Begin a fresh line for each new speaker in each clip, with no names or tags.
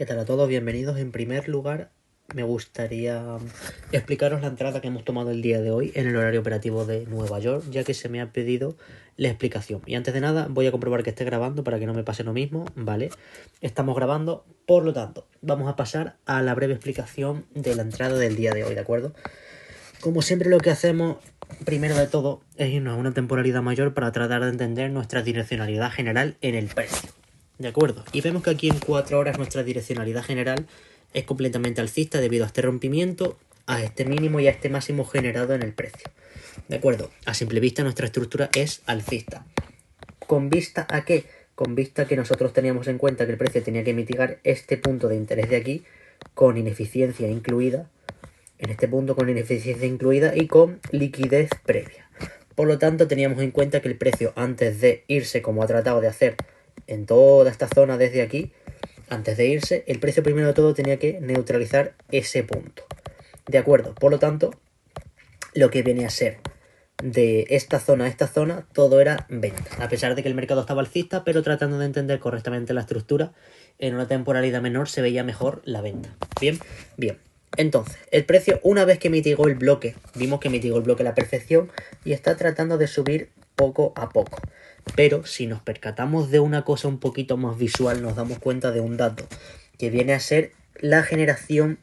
¿Qué tal a todos? Bienvenidos. En primer lugar, me gustaría explicaros la entrada que hemos tomado el día de hoy en el horario operativo de Nueva York, ya que se me ha pedido la explicación. Y antes de nada, voy a comprobar que esté grabando para que no me pase lo mismo, ¿vale? Estamos grabando, por lo tanto, vamos a pasar a la breve explicación de la entrada del día de hoy, ¿de acuerdo? Como siempre, lo que hacemos, primero de todo, es irnos a una temporalidad mayor para tratar de entender nuestra direccionalidad general en el precio. ¿De acuerdo? Y vemos que aquí en 4 horas nuestra direccionalidad general es completamente alcista debido a este rompimiento, a este mínimo y a este máximo generado en el precio. ¿De acuerdo? A simple vista nuestra estructura es alcista. ¿Con vista a qué? Con vista a que nosotros teníamos en cuenta que el precio tenía que mitigar este punto de interés de aquí con ineficiencia incluida, en este punto con ineficiencia incluida y con liquidez previa. Por lo tanto, teníamos en cuenta que el precio, antes de irse como ha tratado de hacer en toda esta zona desde aquí, antes de irse, el precio primero de todo tenía que neutralizar ese punto. ¿De acuerdo? Por lo tanto, lo que viene a ser de esta zona a esta zona, todo era venta. A pesar de que el mercado estaba alcista, pero tratando de entender correctamente la estructura, en una temporalidad menor se veía mejor la venta. Bien, bien. Entonces, el precio, una vez que mitigó el bloque, vimos que mitigó el bloque a la perfección y está tratando de subir poco a poco. Pero si nos percatamos de una cosa un poquito más visual, nos damos cuenta de un dato que viene a ser la generación,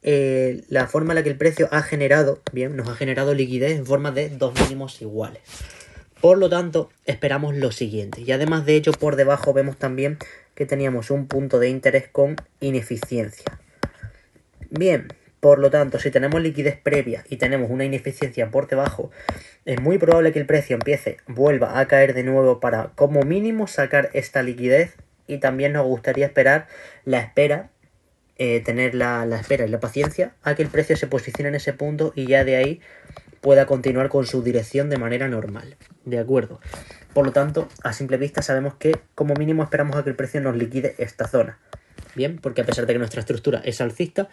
la forma en la que el precio ha generado, bien, nos ha generado liquidez en forma de dos mínimos iguales. Por lo tanto, esperamos lo siguiente. Y además de ello, por debajo vemos también que teníamos un punto de interés con ineficiencia. Bien, por lo tanto, si tenemos liquidez previa y tenemos una ineficiencia por debajo, es muy probable que el precio vuelva a caer de nuevo para como mínimo sacar esta liquidez, y también nos gustaría esperar la espera, tener la espera y la paciencia a que el precio se posicione en ese punto y ya de ahí pueda continuar con su dirección de manera normal. ¿De acuerdo? Por lo tanto, a simple vista sabemos que como mínimo esperamos a que el precio nos liquide esta zona. Bien, porque a pesar de que nuestra estructura es alcista,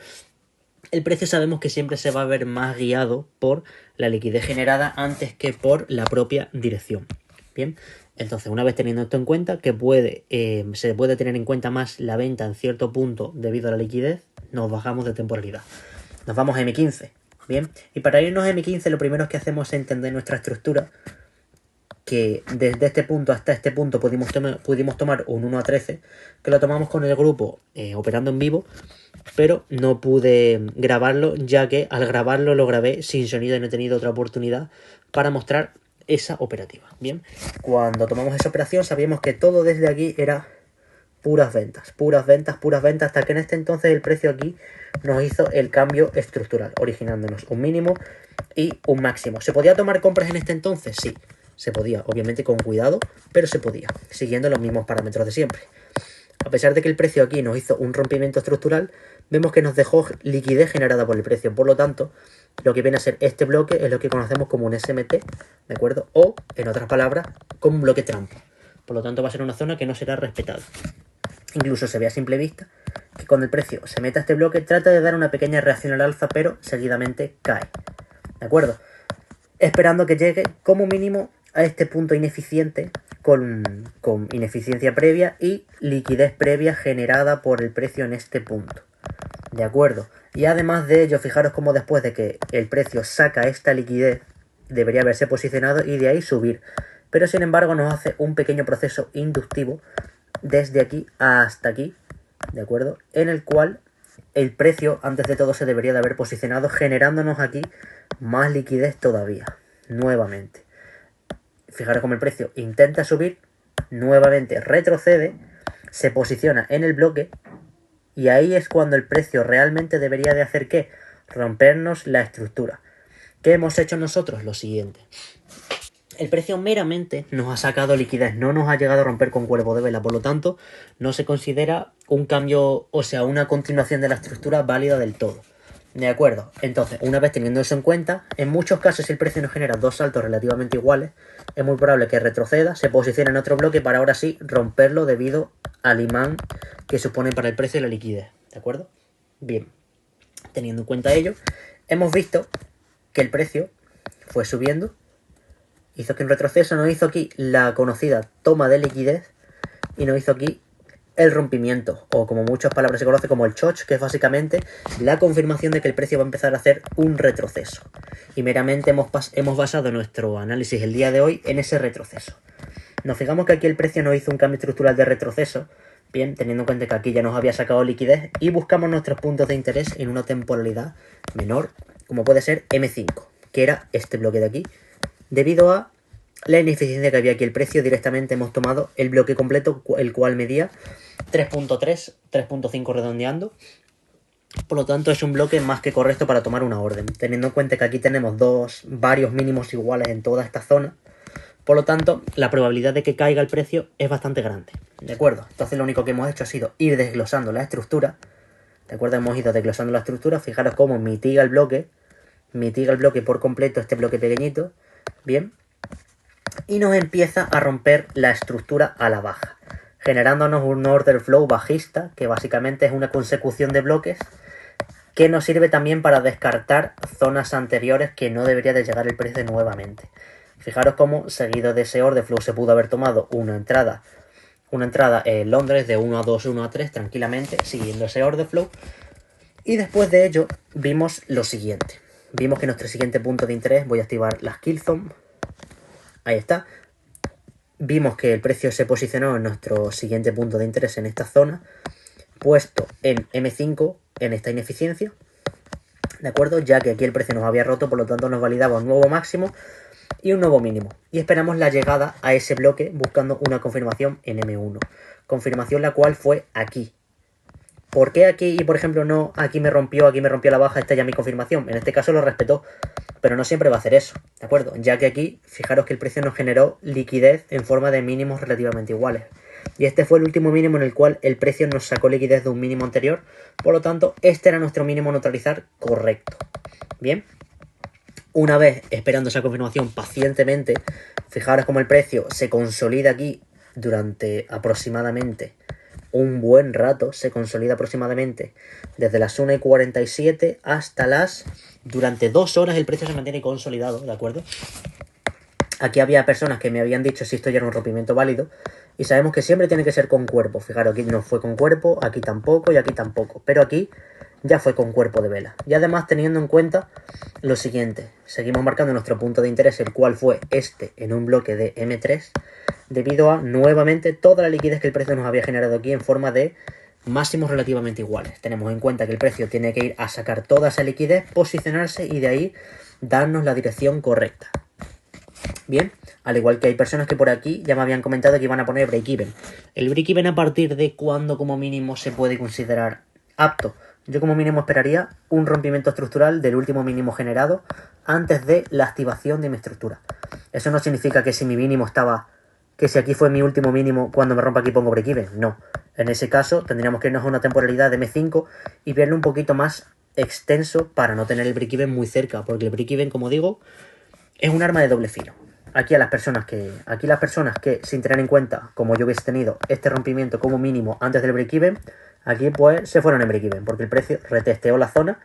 el precio sabemos que siempre se va a ver más guiado por la liquidez generada antes que por la propia dirección. Bien, entonces una vez teniendo esto en cuenta, que se puede tener en cuenta más la venta en cierto punto debido a la liquidez, nos bajamos de temporalidad. Nos vamos a M15. Bien, y para irnos a M15 lo primero que hacemos es entender nuestra estructura, que desde este punto hasta este punto pudimos tomar un 1 a 13, que lo tomamos con el grupo operando en vivo, pero no pude grabarlo, ya que al grabarlo lo grabé sin sonido y no he tenido otra oportunidad para mostrar esa operativa. Bien, cuando tomamos esa operación sabíamos que todo desde aquí era puras ventas, hasta que en este entonces el precio aquí nos hizo el cambio estructural, originándonos un mínimo y un máximo. ¿Se podía tomar compras en este entonces? Sí, se podía, obviamente con cuidado, pero se podía, siguiendo los mismos parámetros de siempre. A pesar de que el precio aquí nos hizo un rompimiento estructural, vemos que nos dejó liquidez generada por el precio. Por lo tanto, lo que viene a ser este bloque es lo que conocemos como un SMT, ¿de acuerdo? O, en otras palabras, como un bloque trampa. Por lo tanto, va a ser una zona que no será respetada. Incluso se ve a simple vista que cuando el precio se meta a este bloque trata de dar una pequeña reacción al alza, pero seguidamente cae. ¿De acuerdo? Esperando que llegue como mínimo a este punto ineficiente con ineficiencia previa y liquidez previa generada por el precio en este punto. ¿De acuerdo? Y además de ello, fijaros cómo después de que el precio saca esta liquidez, debería haberse posicionado y de ahí subir. Pero sin embargo nos hace un pequeño proceso inductivo desde aquí hasta aquí, ¿de acuerdo? En el cual el precio antes de todo se debería de haber posicionado, generándonos aquí más liquidez todavía, nuevamente. Fijaros cómo el precio intenta subir, nuevamente retrocede, se posiciona en el bloque y ahí es cuando el precio realmente debería de hacer ¿qué? Rompernos la estructura. ¿Qué hemos hecho nosotros? Lo siguiente. El precio meramente nos ha sacado liquidez, no nos ha llegado a romper con cuerpo de vela, por lo tanto no se considera un cambio, o sea, una continuación de la estructura válida del todo. ¿De acuerdo? Entonces, una vez teniendo eso en cuenta, en muchos casos si el precio nos genera dos saltos relativamente iguales, es muy probable que retroceda, se posicione en otro bloque para ahora sí romperlo debido al imán que supone para el precio la liquidez. ¿De acuerdo? Bien, teniendo en cuenta ello, hemos visto que el precio fue subiendo, hizo que un retroceso nos hizo aquí la conocida toma de liquidez y nos hizo aquí el rompimiento, o como muchas palabras se conoce como el choch, que es básicamente la confirmación de que el precio va a empezar a hacer un retroceso. Y meramente hemos basado nuestro análisis el día de hoy en ese retroceso. Nos fijamos que aquí el precio no hizo un cambio estructural de retroceso, bien, teniendo en cuenta que aquí ya nos había sacado liquidez, y buscamos nuestros puntos de interés en una temporalidad menor, como puede ser M5, que era este bloque de aquí. Debido a la ineficiencia que había aquí el precio, directamente hemos tomado el bloque completo, el cual medía 3.3, 3.5 redondeando. Por lo tanto, es un bloque más que correcto para tomar una orden, teniendo en cuenta que aquí tenemos varios mínimos iguales en toda esta zona. Por lo tanto, la probabilidad de que caiga el precio es bastante grande. ¿De acuerdo? Entonces lo único que hemos hecho ha sido ir desglosando la estructura. ¿De acuerdo? Hemos ido desglosando la estructura. Fijaros cómo mitiga el bloque por completo, este bloque pequeñito. Bien. Y nos empieza a romper la estructura a la baja, generándonos un order flow bajista, que básicamente es una consecución de bloques que nos sirve también para descartar zonas anteriores que no debería de llegar el precio nuevamente. Fijaros cómo seguido de ese order flow se pudo haber tomado una entrada en Londres de 1 a 2, 1 a 3 tranquilamente, siguiendo ese order flow. Y después de ello vimos lo siguiente. Vimos que nuestro siguiente punto de interés, voy a activar las kill zone. Ahí está. Vimos que el precio se posicionó en nuestro siguiente punto de interés en esta zona, puesto en M5 en esta ineficiencia. ¿De acuerdo? Ya que aquí el precio nos había roto, por lo tanto nos validaba un nuevo máximo y un nuevo mínimo. Y esperamos la llegada a ese bloque buscando una confirmación en M1. Confirmación la cual fue aquí. ¿Por qué aquí y por ejemplo no aquí me rompió la baja? Esta ya mi confirmación. En este caso lo respetó, pero no siempre va a hacer eso, ¿de acuerdo? Ya que aquí, fijaros que el precio nos generó liquidez en forma de mínimos relativamente iguales. Y este fue el último mínimo en el cual el precio nos sacó liquidez de un mínimo anterior. Por lo tanto, este era nuestro mínimo a neutralizar correcto. Bien. Una vez esperando esa confirmación pacientemente, fijaros cómo el precio se consolida aquí durante aproximadamente un buen rato, se consolida aproximadamente desde las 1:47 hasta durante 2 horas el precio se mantiene consolidado, ¿de acuerdo? Aquí había personas que me habían dicho si esto ya era un rompimiento válido, y sabemos que siempre tiene que ser con cuerpo. Fijaros, aquí no fue con cuerpo, aquí tampoco y aquí tampoco, pero aquí ya fue con cuerpo de vela. Y además teniendo en cuenta lo siguiente, seguimos marcando nuestro punto de interés, el cual fue este en un bloque de M3, debido a nuevamente toda la liquidez que el precio nos había generado aquí en forma de máximos relativamente iguales. Tenemos en cuenta que el precio tiene que ir a sacar toda esa liquidez, posicionarse y de ahí darnos la dirección correcta. Bien, al igual que hay personas que por aquí ya me habían comentado que iban a poner break-even. ¿El break-even a partir de cuándo como mínimo se puede considerar apto? Yo como mínimo esperaría un rompimiento estructural del último mínimo generado antes de la activación de mi estructura. Eso no significa que si mi mínimo estaba, que si aquí fue mi último mínimo, cuando me rompa aquí pongo break-even. No. En ese caso tendríamos que irnos a una temporalidad de M5 y verlo un poquito más extenso para no tener el break-even muy cerca, porque el break-even, como digo, es un arma de doble filo. Aquí las personas que sin tener en cuenta, como yo hubiese tenido este rompimiento como mínimo antes del break-even, aquí pues se fueron en break-even, porque el precio retesteó la zona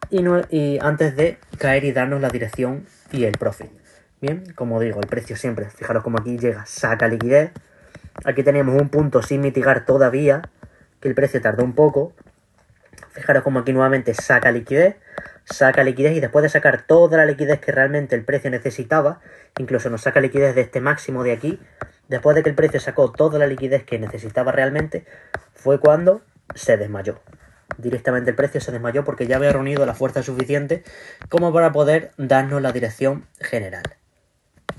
y antes de caer y darnos la dirección y el profit. Bien, como digo, el precio siempre, fijaros como aquí llega, saca liquidez. Aquí tenemos un punto sin mitigar todavía, que el precio tardó un poco. Fijaros como aquí nuevamente saca liquidez y después de sacar toda la liquidez que realmente el precio necesitaba, incluso nos saca liquidez de este máximo de aquí, después de que el precio sacó toda la liquidez que necesitaba realmente, fue cuando se desmayó. Directamente el precio se desmayó porque ya había reunido la fuerza suficiente como para poder darnos la dirección general.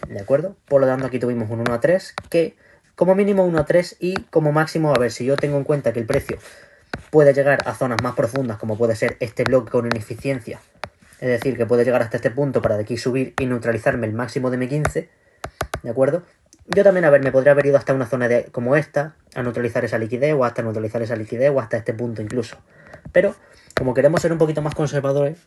¿De acuerdo? Por lo tanto aquí tuvimos un 1 a 3 que como mínimo 1 a 3 y como máximo, a ver, si yo tengo en cuenta que el precio puede llegar a zonas más profundas como puede ser este bloque con ineficiencia, es decir, que puede llegar hasta este punto para de aquí subir y neutralizarme el máximo de M15, ¿de acuerdo? Yo también, a ver, me podría haber ido hasta una zona como esta a neutralizar esa liquidez o hasta neutralizar esa liquidez o hasta este punto incluso, pero como queremos ser un poquito más conservadores,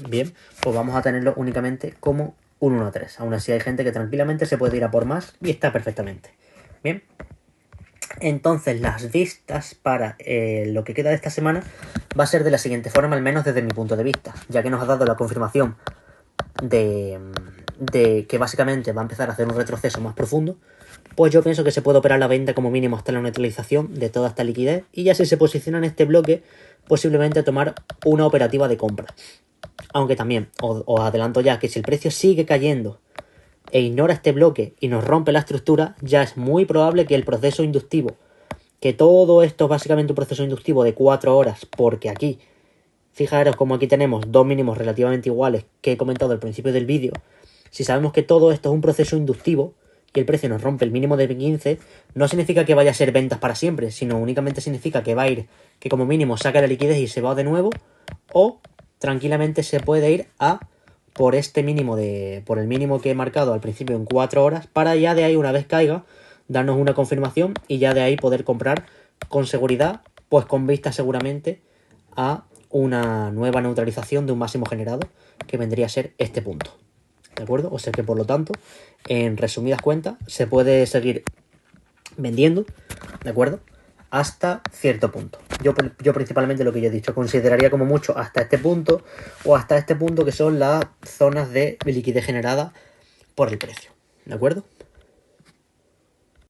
bien, pues vamos a tenerlo únicamente como un 1 a 3. Aún así hay gente que tranquilamente se puede ir a por más y está perfectamente. Bien. Entonces las vistas para lo que queda de esta semana va a ser de la siguiente forma, al menos desde mi punto de vista, ya que nos ha dado la confirmación de que básicamente va a empezar a hacer un retroceso más profundo. pues yo pienso que se puede operar la venta como mínimo hasta la neutralización de toda esta liquidez y ya si se posiciona en este bloque, posiblemente tomar una operativa de compra. Aunque también os adelanto ya que si el precio sigue cayendo e ignora este bloque y nos rompe la estructura, ya es muy probable que el proceso inductivo, que todo esto es básicamente un proceso inductivo de 4 horas, porque aquí, fijaros como aquí tenemos dos mínimos relativamente iguales que he comentado al principio del vídeo. Si sabemos que todo esto es un proceso inductivo y el precio nos rompe el mínimo de 15, no significa que vaya a ser ventas para siempre, sino únicamente significa que va a ir, que como mínimo saca la liquidez y se va de nuevo, o tranquilamente se puede ir a por este mínimo por el mínimo que he marcado al principio en 4 horas, para ya de ahí, una vez caiga, darnos una confirmación y ya de ahí poder comprar con seguridad, pues con vista seguramente a una nueva neutralización de un máximo generado, que vendría a ser este punto. ¿De acuerdo? O sea que por lo tanto, en resumidas cuentas, se puede seguir vendiendo, ¿de acuerdo? Hasta cierto punto. Yo principalmente lo que yo he dicho, consideraría como mucho hasta este punto o hasta este punto, que son las zonas de liquidez generada por el precio, ¿de acuerdo?